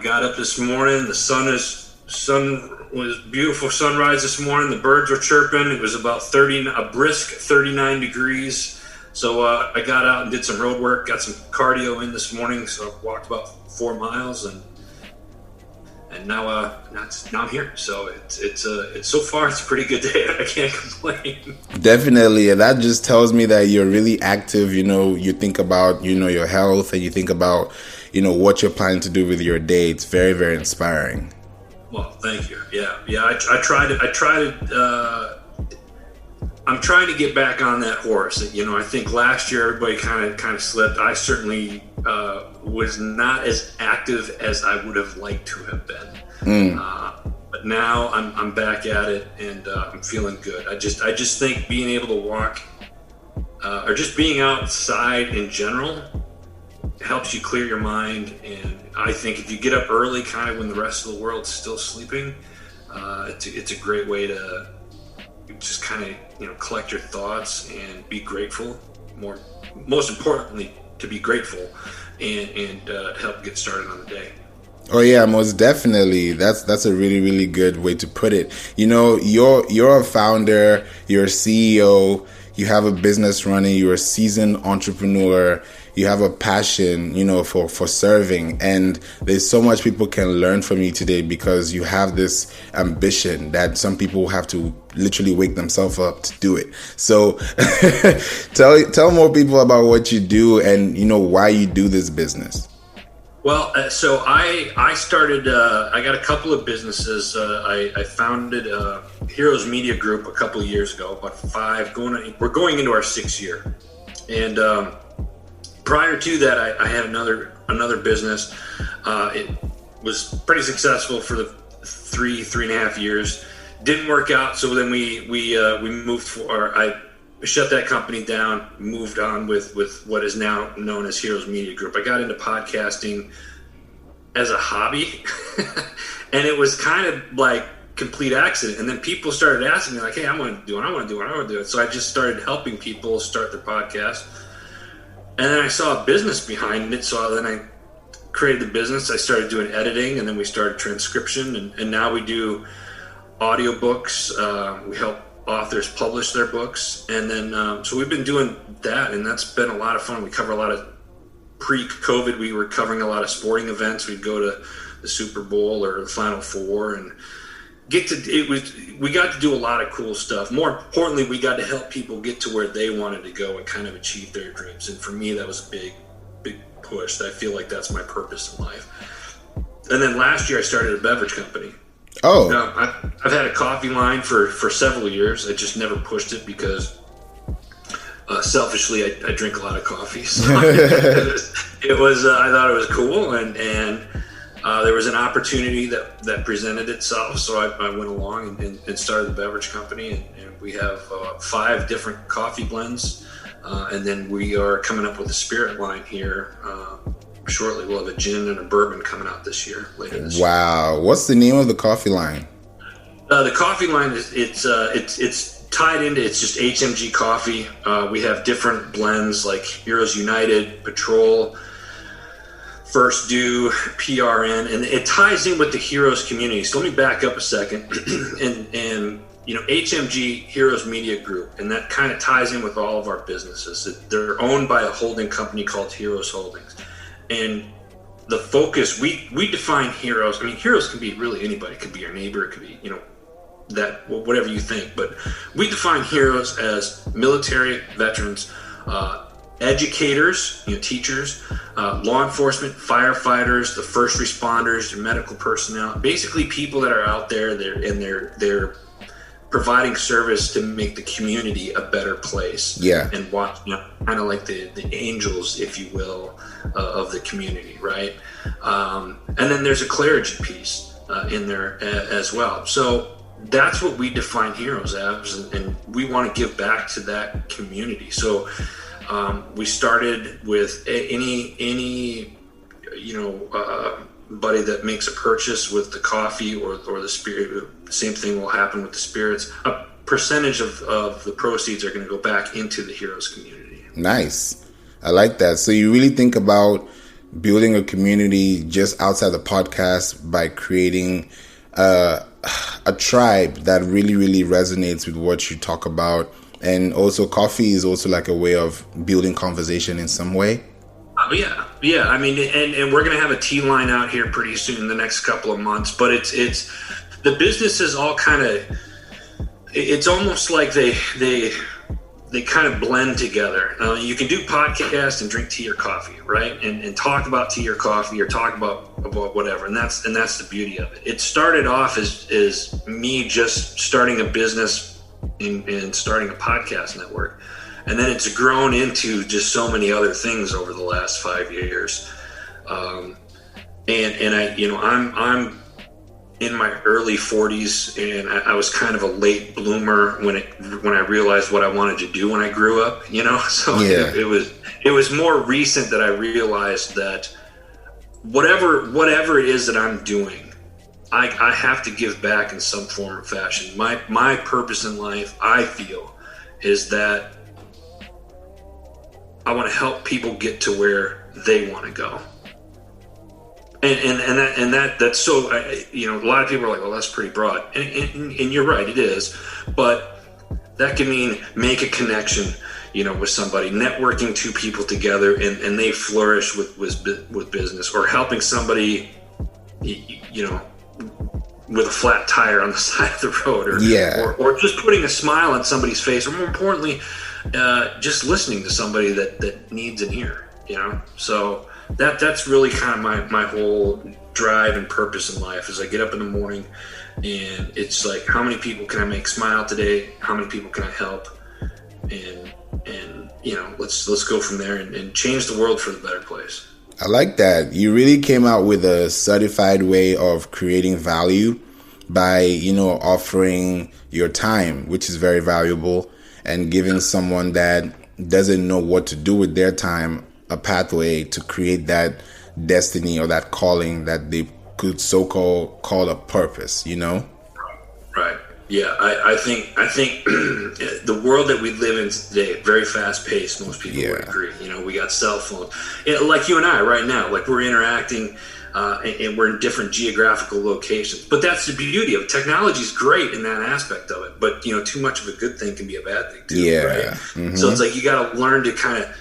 got up this morning. The sun was beautiful sunrise this morning. The birds were chirping. It was about a brisk 39 degrees. So I got out and did some road work, got some cardio in this morning. So I walked about 4 miles and now I'm here. So it's so far it's a pretty good day. I can't complain. Definitely, and that just tells me that you're really active. You think about your health, and you think about what you're planning to do with your day. It's very, very inspiring. Well, thank you. Yeah. I'm trying to get back on that horse. I think last year everybody kind of slipped. I certainly was not as active as I would have liked to have been. But now I'm back at it, and I'm feeling good. I just think being able to walk, or just being outside in general, helps you clear your mind. And I think if you get up early, kind of when the rest of the world's still sleeping, it's a great way to just kind of collect your thoughts and be grateful. Most importantly, to be grateful and help get started on the day. Oh yeah, most definitely. That's a really, really good way to put it. You're a founder, you're a CEO, you have a business running, you're a seasoned entrepreneur, you have a passion, for serving, and there's so much people can learn from you today because you have this ambition that some people have to literally wake themselves up to do it. So tell more people about what you do and why you do this business. Well, so I started, I got a couple of businesses. I founded Heroes Media Group a couple of years ago, about 5, we're going into our 6th year. And prior to that, I had another business. It was pretty successful for the 3.5 years. Didn't work out, so then we moved I shut that company down, moved on with what is now known as Heroes Media Group. I got into podcasting as a hobby, and it was kind of like complete accident. And then people started asking me like, hey, I want to do it. So I just started helping people start their podcast. And then I saw a business behind it. So then I created the business. I started doing editing, and then we started transcription. And now we do audiobooks. We help authors publish their books. And then, so we've been doing that, and that's been a lot of fun. We cover a lot of pre-COVID. We were covering a lot of sporting events. We'd go to the Super Bowl or the Final Four and we got to do a lot of cool stuff. More importantly, we got to help people get to where they wanted to go and kind of achieve their dreams. And for me, that was a big push. I feel like that's my purpose in life. And then last year I started a beverage company. Oh. I've had a coffee line for several years. I just never pushed it because selfishly I drink a lot of coffee. So it was I thought it was cool, and there was an opportunity that presented itself. So I went along and started the beverage company, and we have 5 different coffee blends, and then we are coming up with a spirit line here. Shortly, we'll have a gin and a bourbon coming out later this year. Wow. What's the name of the coffee line? The coffee line is it's tied into, it's just HMG coffee. We have different blends like Heroes United, Patrol, First Due, PRN, and it ties in with the Heroes community. So let me back up a second. and HMG, Heroes Media Group, and that kind of ties in with all of our businesses. They're owned by a holding company called Heroes Holdings. And the focus, we define heroes. I mean, heroes can be really anybody. It could be your neighbor. It could be, whatever you think. But we define heroes as military veterans, educators, teachers, law enforcement, firefighters, the first responders, the medical personnel. Basically, people that are out there, they're providing service to make the community a better place. Yeah. And watch, kind of like the angels, if you will, of the community, right? And then there's a clergy piece in there as well. So that's what we define heroes as, and we want to give back to that community. So we started with any buddy that makes a purchase with the coffee or the spirit. The same thing will happen with the spirits. A percentage of the proceeds are going to go back into the Heroes community. Nice. I like that. So you really think about building a community just outside the podcast by creating a tribe that really, really resonates with what you talk about. And also coffee is also like a way of building conversation in some way. Oh, yeah. I mean, and we're going to have a tea line out here pretty soon in the next couple of months, but it's the businesses all kind of, it's almost like they kind of blend together. You can do podcasts and drink tea or coffee, right? And talk about tea or coffee or talk about whatever. And that's the beauty of it. It started off as me just starting a business and starting a podcast network. And then it's grown into just so many other things over the last 5 years. And I'm in my early 40s, and I was kind of a late bloomer when I realized what I wanted to do when I grew up, so yeah. It was more recent that I realized that whatever it is that I'm doing, I have to give back in some form or fashion. My purpose in life, I feel, is that I want to help people get to where they want to go. And that's so, a lot of people are like, well, that's pretty broad. And you're right, it is. But that can mean make a connection, with somebody, networking two people together and they flourish with business, or helping somebody, with a flat tire on the side of the road, or just putting a smile on somebody's face, or more importantly, just listening to somebody that needs an ear, So that's really kind of my whole drive and purpose in life. Is I get up in the morning and it's like, how many people can I make smile today? How many people can I help? And let's go from there and change the world for the better place. I like that. You really came out with a certified way of creating value by, offering your time, which is very valuable, and giving someone that doesn't know what to do with their time a pathway to create that destiny or that calling that they could call a purpose, Right. Yeah. I think the world that we live in today, very fast paced, most people would agree. We got cell phones, like you and I right now, like we're interacting, and we're in different geographical locations. But that's the beauty of it. Technology is great in that aspect of it. But, too much of a good thing can be a bad thing too. Yeah. Right? Mm-hmm. So it's like you got to learn to kind of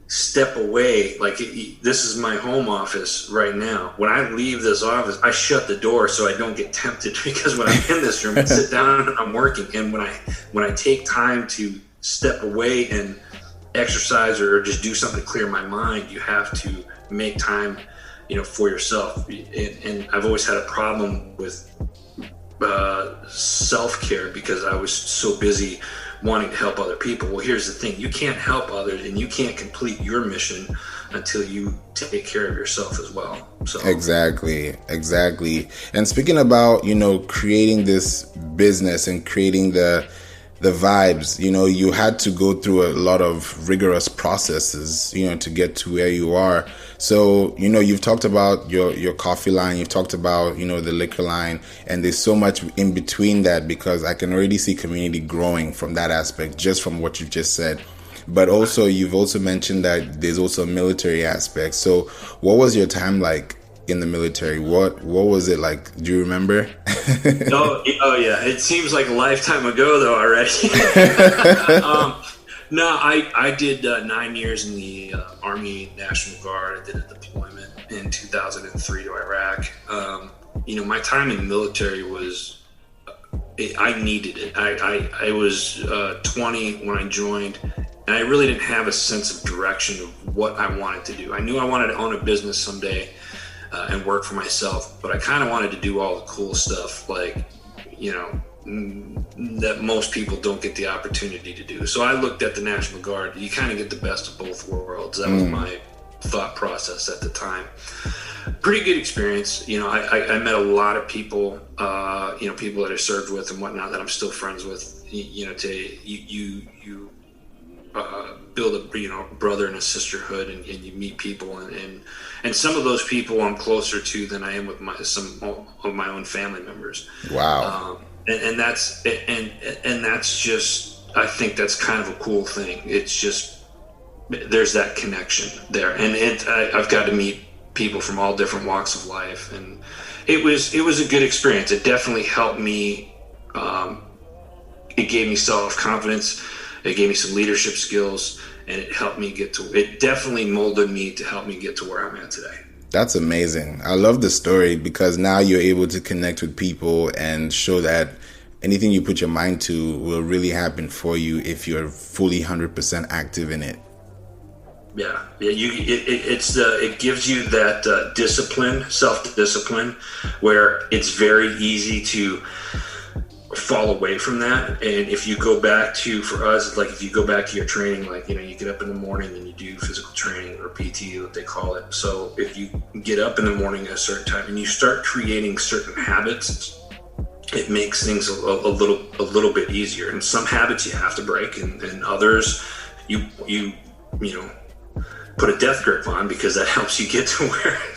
step away. Like this is my home office right now. When I leave this office, I shut the door so I don't get tempted, because when I'm in this room and sit down and I'm working, and when I take time to step away and exercise or just do something to clear my mind, you have to make time, for yourself. And I've always had a problem with self-care because I was so busy wanting to help other people. Well, here's the thing. You can't help others and you can't complete your mission until you take care of yourself as well. So Exactly. And speaking about, creating this business and creating the vibes, you had to go through a lot of rigorous processes, to get to where you are. So, you've talked about your coffee line, you've talked about, the liquor line, and there's so much in between that, because I can already see community growing from that aspect, just from what you've just said. But also, you've also mentioned that there's also a military aspect. So what was your time like in the military? What was it like? Do you remember? Oh yeah. It seems like a lifetime ago though already. No, I did 9 years in the Army National Guard. I did a deployment in 2003 to Iraq. My time in the military was, I needed it. I was 20 when I joined, and I really didn't have a sense of direction of what I wanted to do. I knew I wanted to own a business someday and work for myself, but I kind of wanted to do all the cool stuff, like, that most people don't get the opportunity to do. So I looked at the National Guard. You kind of get the best of both worlds. That was my thought process at the time. Pretty good experience. I met a lot of people, people that I served with and whatnot that I'm still friends with. You build a brother and a sisterhood, and you meet people, and some of those people I'm closer to than I am with some of my own family members. Wow. And that's just, I think that's kind of a cool thing. It's just, there's that connection there, and I've got to meet people from all different walks of life, and it was a good experience. It definitely helped me. It gave me self-confidence. It gave me some leadership skills, and it definitely molded me to help me get to where I'm at today. That's amazing. I love the story because now you're able to connect with people and show that anything you put your mind to will really happen for you if you're fully 100% active in it. Yeah. It gives you that discipline, self-discipline, where it's very easy to fall away from that. And if you go back to, for us, like if you go back to your training, like, you get up in the morning and you do physical training or PT, what they call it. So if you get up in the morning at a certain time and you start creating certain habits, it makes things a little bit easier. And some habits you have to break, and others you put a death grip on, because that helps you get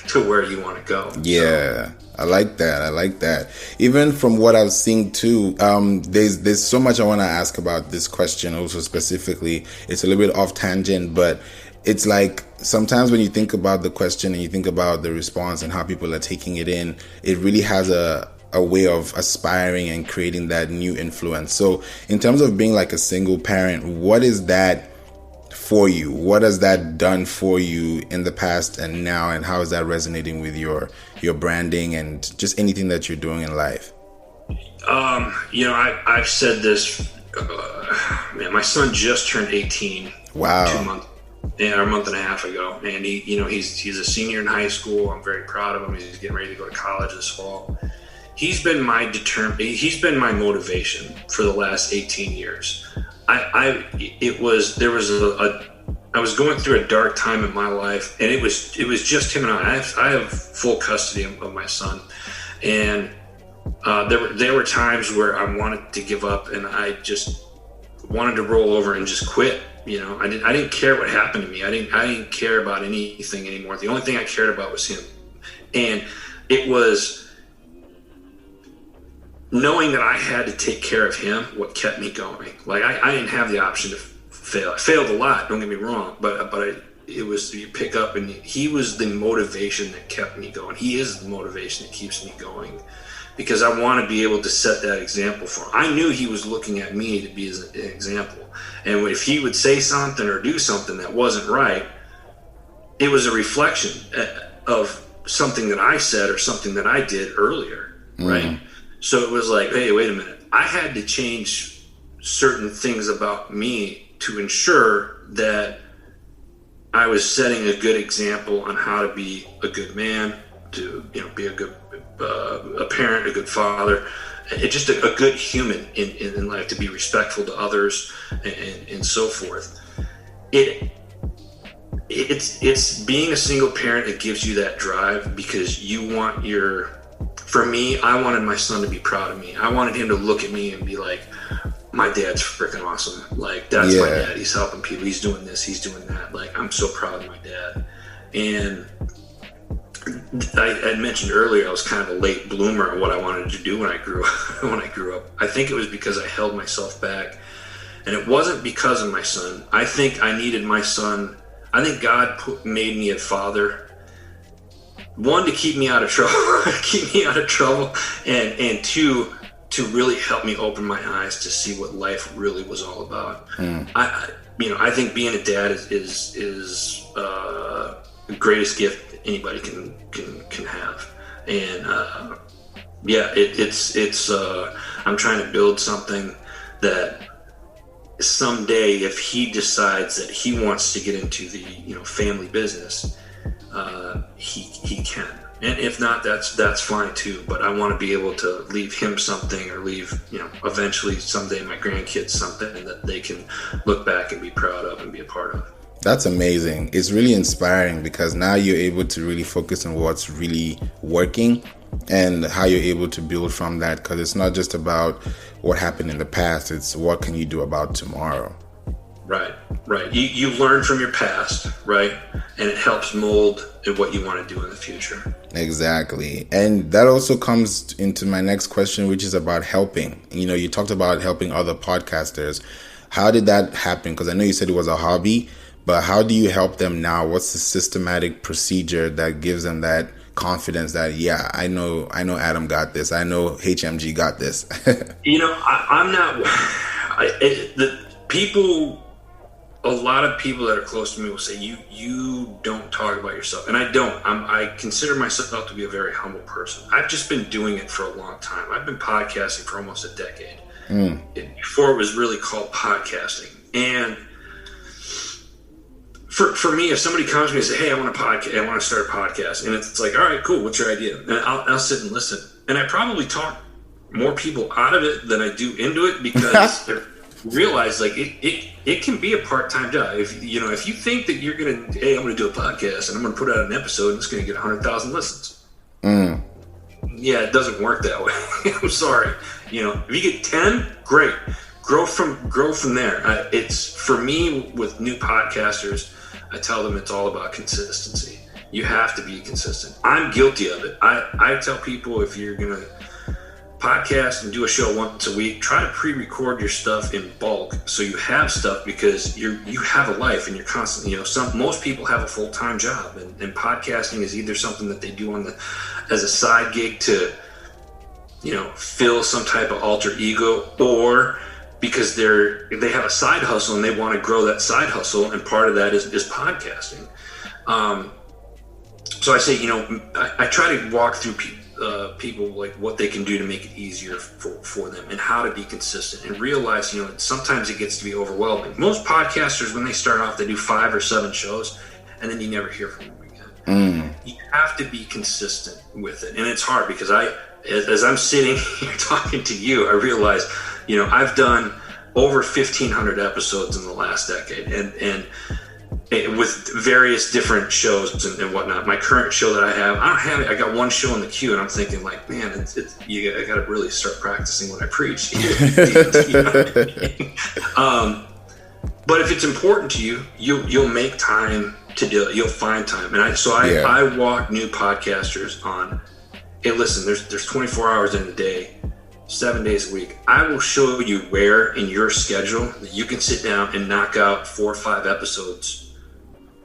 to where you want to go. Yeah. So. I like that. Even from what I've seen too, there's so much I want to ask about this question also specifically. It's a little bit off tangent, but it's like sometimes when you think about the question and you think about the response and how people are taking it in, it really has a way of aspiring and creating that new influence. So in terms of being like a single parent, what is that for you? What has that done for you in the past and now, and how is that resonating with your branding and just anything that you're doing in life? I've said this, man, my son just turned 18. Wow. 2 months, a month and a half ago. And he's a senior in high school. I'm very proud of him. He's getting ready to go to college this fall. He's been my motivation for the last 18 years. I was going through a dark time in my life, and it was just him and I have full custody of my son, and there were times where I wanted to give up, and I just wanted to roll over and just quit. I didn't care what happened to me. I didn't care about anything anymore. The only thing I cared about was him, and it was knowing that I had to take care of him what kept me going. Like I didn't have the option to fail. I failed a lot, don't get me wrong, but it was, you pick up, and he was the motivation that kept me going. He is the motivation that keeps me going, because I want to be able to set that example for him. I knew he was looking at me to be an example, and if he would say something or do something that wasn't right, it was a reflection of something that I said or something that I did earlier, right? So it was like, hey, wait a minute. I had to change certain things about me to ensure that I was setting a good example on how to be a good man, to be a good a parent, a good father, just a good human in life, to be respectful to others and so forth. It's being a single parent that gives you that drive, because you want for me, I wanted my son to be proud of me. I wanted him to look at me and be like, my dad's freaking awesome. Like, that's my dad. He's helping people. He's doing this. He's doing that. Like, I'm so proud of my dad. And I mentioned earlier, I was kind of a late bloomer of what I wanted to do when I grew up. I think it was because I held myself back. And it wasn't because of my son. I think I needed my son. I think God made me a father, one, to keep me out of trouble, and two, to really help me open my eyes to see what life really was all about. I think being a dad is the greatest gift anybody can have. And I'm trying to build something that someday, if he decides that he wants to get into the family business, he can. And if not, that's fine too. But I want to be able to leave him something, or leave, eventually someday my grandkids something that they can look back and be proud of and be a part of. That's amazing. It's really inspiring, because now you're able to really focus on what's really working and how you're able to build from that, because it's not just about what happened in the past. It's what can you do about tomorrow. Right. You learn from your past, right? And it helps mold what you want to do in the future. Exactly. And that also comes into my next question, which is about helping. You talked about helping other podcasters. How did that happen? Because I know you said it was a hobby, but how do you help them now? What's the systematic procedure that gives them that confidence that, yeah, I know Adam got this. I know HMG got this. I'm not, a lot of people that are close to me will say, you don't talk about yourself. And I don't. I consider myself to be a very humble person. I've just been doing it for a long time. I've been podcasting for almost a decade. Before it was really called podcasting. And for me, if somebody comes to me and say, hey, I want to start a podcast. And it's like, all right, cool. What's your idea? And I'll sit and listen. And I probably talk more people out of it than I do into it, because they're realize like it can be a part-time job. If you think that you're gonna, hey, I'm gonna do a podcast and I'm gonna put out an episode and it's gonna get 100,000 listens. Yeah, it doesn't work that way. I'm sorry. If you get 10, great. Grow from there. It's for me with new podcasters, I tell them it's all about consistency. You have to be consistent. I'm guilty of it. I tell people, if you're gonna podcast and do a show once a week, try to pre-record your stuff in bulk so you have stuff, because you have a life and you're constantly, most people have a full-time job, and podcasting is either something that they do as a side gig to fill some type of alter ego, or because they have a side hustle and they want to grow that side hustle, and part of that is podcasting. So I say, I try to walk through people like what they can do to make it easier for them, and how to be consistent, and realize, sometimes it gets to be overwhelming. Most podcasters, when they start off, they do 5 or 7 shows, and then you never hear from them again. You have to be consistent with it. And it's hard, because as I'm sitting here talking to you, I realize, I've done over 1,500 episodes in the last decade, and with various different shows and whatnot. My current show that I got one show in the queue, and I'm thinking like, man, I got to really start practicing what I preach. But if it's important to you, you'll make time to do it. You'll find time. And I walk new podcasters on, hey, listen, there's 24 hours in a day, 7 days a week. I will show you where in your schedule that you can sit down and knock out 4 or 5 episodes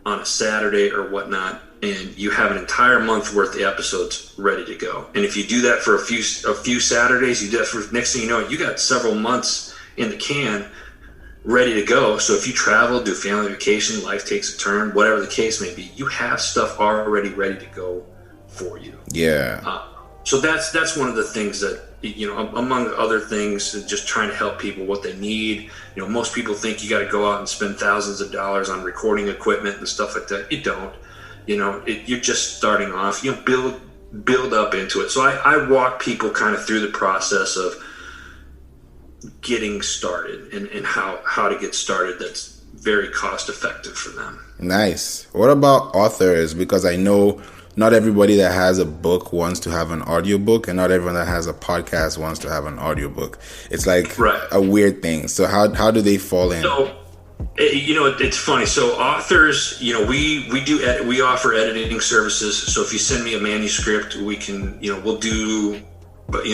on a Saturday or whatnot, and you have an entire month worth of episodes ready to go. And if you do that for a few Saturdays, you do that for, next thing you know, you got several months in the can ready to go. So if you travel, do family vacation, life takes a turn, whatever the case may be, you have stuff already ready to go for you. Yeah. So that's one of the things that, among other things, just trying to help people what they need. Most people think you got to go out and spend thousands of dollars on recording equipment and stuff like that. You don't. You're just starting off. Build up into it. So I walk people kind of through the process of getting started and how to get started. That's very cost effective for them. Nice. What about authors? Because I know not everybody that has a book wants to have an audiobook, and not everyone that has a podcast wants to have an audiobook. It's like a weird thing. So how do they fall in? So, it's funny. So authors, we offer editing services. So if you send me a manuscript, we can, we'll do, but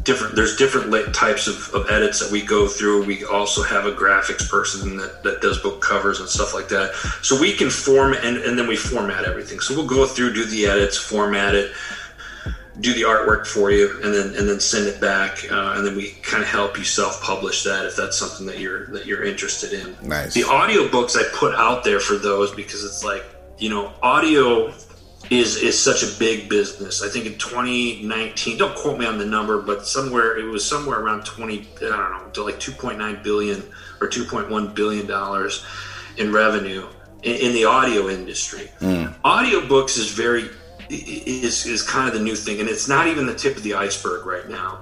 there's different types of edits that we go through. We also have a graphics person that does book covers and stuff like that. So we can and then we format everything. So we'll go through, do the edits, format it, do the artwork for you, and then send it back. And then we kind of help you self-publish that if that's something that you're interested in. Nice. The audiobooks I put out there for those, because it's like, audio is such a big business. I think in 2019, don't quote me on the number, but it was somewhere around to like 2.9 billion or 2.1 billion dollars in revenue in the audio industry. Audiobooks is kind of the new thing, and it's not even the tip of the iceberg right now.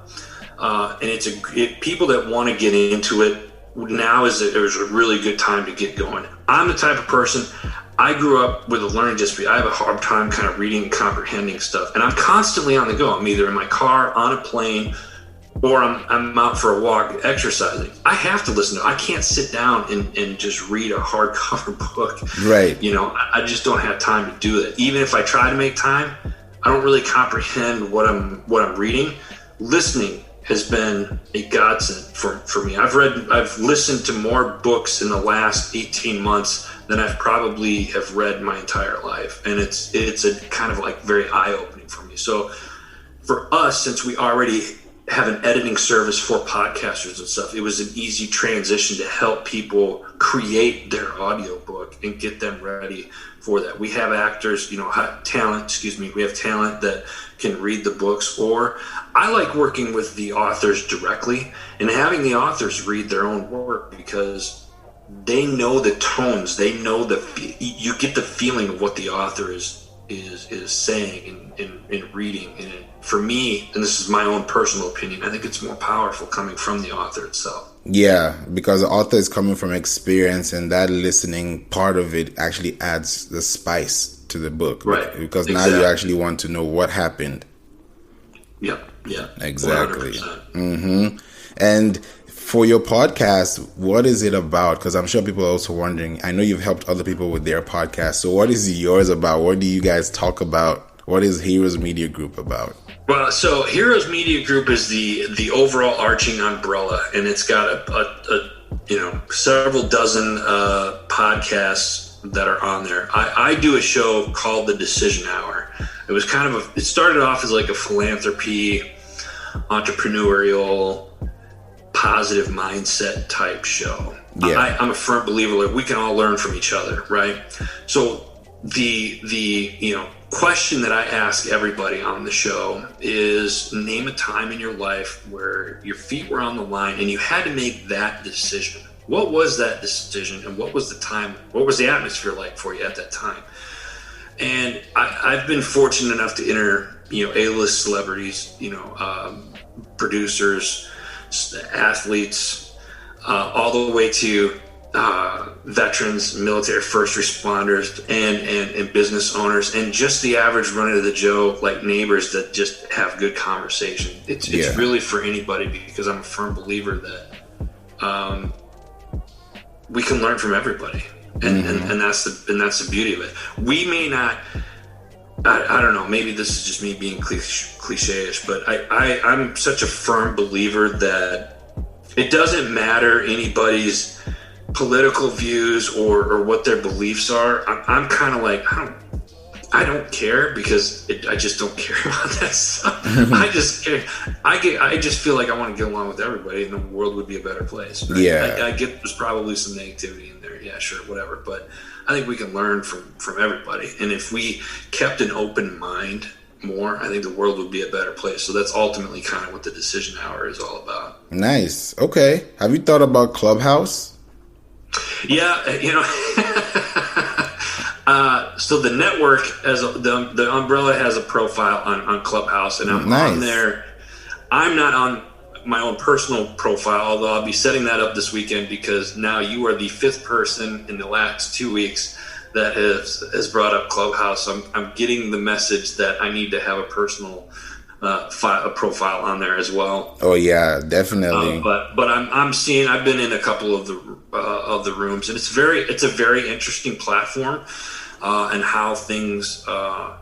And people that want to get into it, now is a really good time to get going. I'm the type of person, I grew up with a learning disability. I have a hard time kind of reading and comprehending stuff. And I'm constantly on the go. I'm either in my car, on a plane, or I'm out for a walk exercising. I have to listen to it. I can't sit down and just read a hardcover book. Right. I just don't have time to do it. Even if I try to make time, I don't really comprehend what I'm reading. Listening has been a godsend for me. I've listened to more books in the last 18 months than I've probably have read my entire life. And it's a kind of like very eye-opening for me. So for us, since we already have an editing service for podcasters and stuff, it was an easy transition to help people create their audiobook and get them ready for that. We have actors, we have talent that can read the books, or I like working with the authors directly and having the authors read their own work, because they know the tones, they know you get the feeling of what the author is saying and reading. And for me, and this is my own personal opinion, I think it's more powerful coming from the author itself. Yeah, because the author is coming from experience, and that listening part of it actually adds the spice to the book. Right. Because now you actually want to know what happened. Yep. Yeah. Exactly. And for your podcast, what is it about? Because I'm sure people are also wondering. I know you've helped other people with their podcast. So what is yours about? What do you guys talk about? What is Heroes Media Group about? Well, so Heroes Media Group is the overall arching umbrella, and it's got a several dozen podcasts that are on there. I do a show called The Decision Hour. It was it started off as like a philanthropy, entrepreneurial, positive mindset type show. Yeah. I'm a firm believer that we can all learn from each other, right? So the question that I ask everybody on the show is, name a time in your life where your feet were on the line and you had to make that decision. What was that decision, and what was the time? What was the atmosphere like for you at that time? And I've been fortunate enough to enter, A-list celebrities, producers, athletes, all the way to veterans, military, first responders, and business owners, and just the average run-of-the-Joe, like neighbors that just have good conversation. It's really for anybody, because I'm a firm believer that we can learn from everybody, and that's the beauty of it. We may not. I don't know, maybe this is just me being cliche-ish, but I'm such a firm believer that it doesn't matter anybody's political views or what their beliefs are. I'm kind of like, I don't care, because I just don't care about that stuff. I just feel like I want to get along with everybody, and the world would be a better place. Right? Yeah. I get there's probably some negativity in there. Yeah, sure, whatever. But I think we can learn from everybody. And if we kept an open mind more, I think the world would be a better place. So that's ultimately kind of what the Decision Hour is all about. Nice. Okay. Have you thought about Clubhouse? Yeah, so the network, the umbrella has a profile on Clubhouse, and I'm on there. I'm not on my own personal profile, although I'll be setting that up this weekend, because now you are the fifth person in the last 2 weeks that has brought up Clubhouse. I'm getting the message that I need to have a personal a profile on there as well. Oh yeah, definitely. But I'm seeing. I've been in a couple of the rooms, and it's a very interesting platform, and how things go.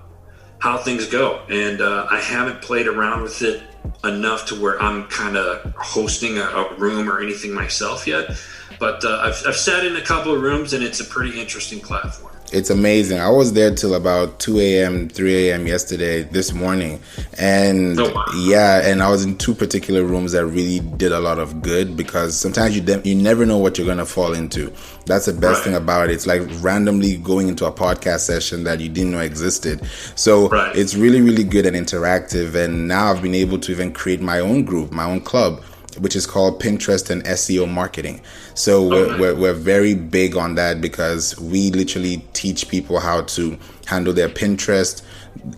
And I haven't played around with it enough to where I'm kind of hosting a room or anything myself yet. But I've sat in a couple of rooms, and it's a pretty interesting platform. It's amazing. I was there till about 2 a.m., 3 a.m. this morning. And and I was in two particular rooms that really did a lot of good, because sometimes you never know what you're going to fall into. That's the best thing about it. It's like randomly going into a podcast session that you didn't know existed. So it's really, really good and interactive. And now I've been able to even create my own group, my own club, which is called Pinterest and SEO Marketing. So we're very big on that, because we literally teach people how to handle their Pinterest,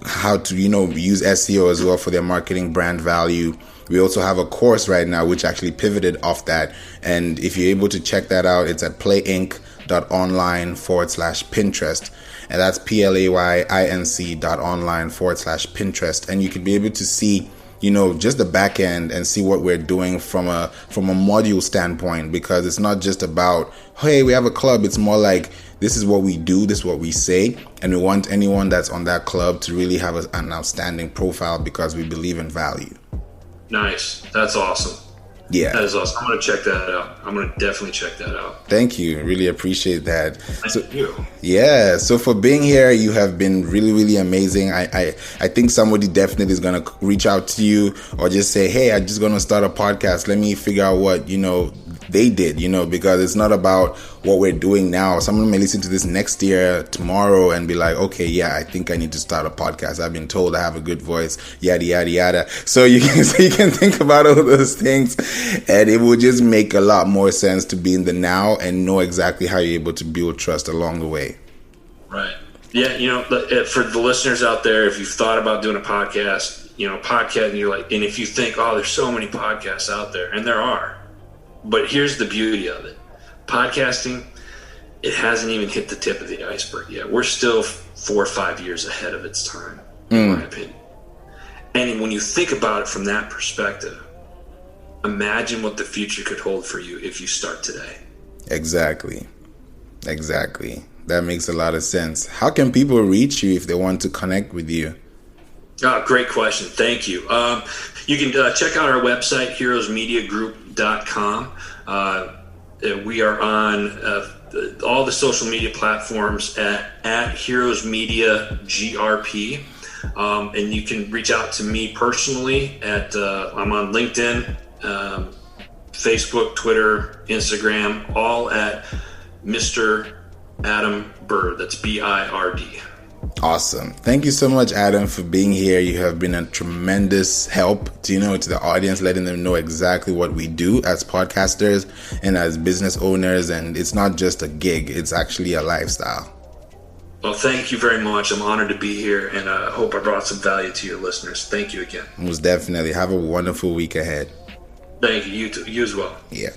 how to, use SEO as well for their marketing brand value. We also have a course right now which actually pivoted off that. And if you're able to check that out, it's at playinc.online/Pinterest. And that's PLAYINC.online/Pinterest. And you can be able to see just the back end and see what we're doing from a module standpoint, because it's not just about, hey, we have a club. It's more like, this is what we do, this is what we say, and we want anyone that's on that club to really have an outstanding profile, because we believe in value. Nice. That's awesome. Yeah. That is awesome. I'm going to check that out. I'm going to definitely check that out. Thank you. Really appreciate that. Thank you. Yeah. So for being here, you have been really, really amazing. I think somebody definitely is going to reach out to you or just say, hey, I'm just going to start a podcast. Let me figure out what, they did, because it's not about what we're doing now. Someone may listen to this next year, tomorrow, and be like, okay, yeah, I think I need to start a podcast. I've been told I have a good voice, yada, yada, yada. So you can think about all those things, and it will just make a lot more sense to be in the now and know exactly how you're able to build trust along the way. Right. Yeah, for the listeners out there, if you've thought about doing a podcast, and you're like, and if you think, oh, there's so many podcasts out there, and there are. But here's the beauty of it. Podcasting, it hasn't even hit the tip of the iceberg yet. We're still 4 or 5 years ahead of its time, in my opinion. And when you think about it from that perspective, imagine what the future could hold for you if you start today. Exactly. That makes a lot of sense. How can people reach you if they want to connect with you? Oh, great question. Thank you. You can check out our website, heroesmediagroup.com. We are on all the social media platforms at Heroes Media GRP. And you can reach out to me personally I'm on LinkedIn, Facebook, Twitter, Instagram, all at Mr. Adam Bird. That's BIRD. Awesome. Thank you so much, Adam, for being here. You have been a tremendous help to the audience, letting them know exactly what we do as podcasters and as business owners. And it's not just a gig, it's actually a lifestyle. Well, thank you very much. I'm honored to be here, and I hope I brought some value to your listeners. Thank you again. Most definitely. Have a wonderful week ahead. Thank you. You too. You as well. Yeah.